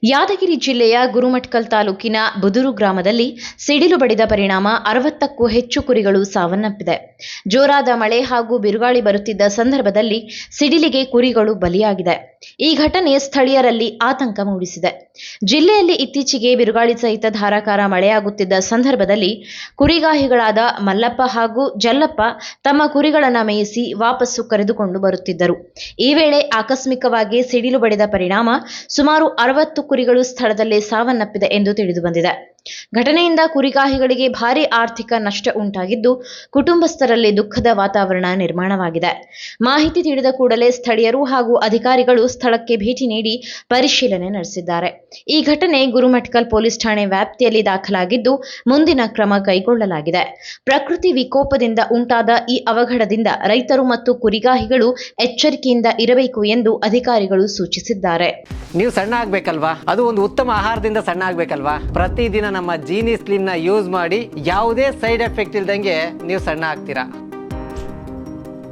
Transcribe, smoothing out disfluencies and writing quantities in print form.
ಯಾದಗಿರಿ ಜಿಲ್ಲೆಯ ಗುರುಮಠಕಲ್ ತಾಲೂಕಿನ ಬುದೂರು ಗ್ರಾಮದಲ್ಲಿ ಸಿಡಿಲು ಬಡಿದ ಪರಿಣಾಮ 60ಕ್ಕೂ ಹೆಚ್ಚು ಕುರಿಗಳು ಸಾವನ್ನಪ್ಪಿದೆ. ಜೋರಾದ ಮಳೆ ಹಾಗೂ ಬಿರುಗಾಳಿ ಬರುತ್ತಿದ್ದ ಸಂದರ್ಭದಲ್ಲಿ ಸಿಡಿಲಿಗೆ ಕುರಿಗಳು ಬಲಿಯಾಗಿದೆ. ಈ ಘಟನೆ ಸ್ಥಳೀಯರಲ್ಲಿ ಆತಂಕ ಮೂಡಿಸಿದೆ. ಜಿಲ್ಲೆಯಲ್ಲಿ ಇತ್ತೀಚೆಗೆ ಬಿರುಗಾಳಿ ಸಹಿತ ಧಾರಾಕಾರ ಮಳೆಯಾಗುತ್ತಿದ್ದ ಸಂದರ್ಭದಲ್ಲಿ ಕುರಿಗಾಹಿಗಳಾದ ಮಲ್ಲಪ್ಪ ಹಾಗೂ ಜಲ್ಲಪ್ಪ ತಮ್ಮ ಕುರಿಗಳನ್ನು ಮೇಯಿಸಿ ವಾಪಸ್ಸು ಕರೆದುಕೊಂಡು ಬರುತ್ತಿದ್ದರು. ಈ ವೇಳೆ ಆಕಸ್ಮಿಕವಾಗಿ ಸಿಡಿಲು ಬಡಿದ ಪರಿಣಾಮ ಸುಮಾರು 60 ಕುರಿಗಳು ಸ್ಥಳದಲ್ಲೇ ಸಾವನ್ನಪ್ಪಿದೆ ಎಂದು ತಿಳಿದುಬಂದಿದೆ. ಘಟನೆಯಿಂದ ಕುರಿಗಾಹಿಗಳಿಗೆ ಭಾರೀ ಆರ್ಥಿಕ ನಷ್ಟ ಉಂಟಾಗಿದ್ದು, ಕುಟುಂಬಸ್ಥರಲ್ಲಿ ದುಃಖದ ವಾತಾವರಣ ನಿರ್ಮಾಣವಾಗಿದೆ. ಮಾಹಿತಿ ತಿಳಿದ ಕೂಡಲೇ ಸ್ಥಳೀಯರು ಹಾಗೂ ಅಧಿಕಾರಿಗಳು ಸ್ಥಳಕ್ಕೆ ಭೇಟಿ ನೀಡಿ ಪರಿಶೀಲನೆ ನಡೆಸಿದ್ದಾರೆ. ಈ ಘಟನೆ ಗುರುಮಠಕಲ್ ಪೊಲೀಸ್ ಠಾಣೆ ವ್ಯಾಪ್ತಿಯಲ್ಲಿ ದಾಖಲಾಗಿದ್ದು, ಮುಂದಿನ ಕ್ರಮ ಕೈಗೊಳ್ಳಲಾಗಿದೆ. ಪ್ರಕೃತಿ ವಿಕೋಪದಿಂದ ಉಂಟಾದ ಈ ಅವಘಡದಿಂದ ರೈತರು ಮತ್ತು ಕುರಿಗಾಹಿಗಳು ಎಚ್ಚರಿಕೆಯಿಂದ ಇರಬೇಕು ಎಂದು ಅಧಿಕಾರಿಗಳು ಸೂಚಿಸಿದ್ದಾರೆ. ನೀವು ಸಣ್ಣ ಆಗ್ಬೇಕಲ್ವಾ? ಅದು ಒಂದು ಉತ್ತಮ ಆಹಾರದಿಂದ ಸಣ್ಣ ಆಗ್ಬೇಕಲ್ವಾ? ಪ್ರತಿದಿನ ನಮ್ಮ ಜೀನಿ ಸ್ಲಿಮ್ ನ ಯೂಸ್ ಮಾಡಿ ಯಾವುದೇ ಸೈಡ್ ಎಫೆಕ್ಟ್ ಇಲ್ದಂಗೆ ನೀವು ಸಣ್ಣ ಆಗ್ತೀರಾ.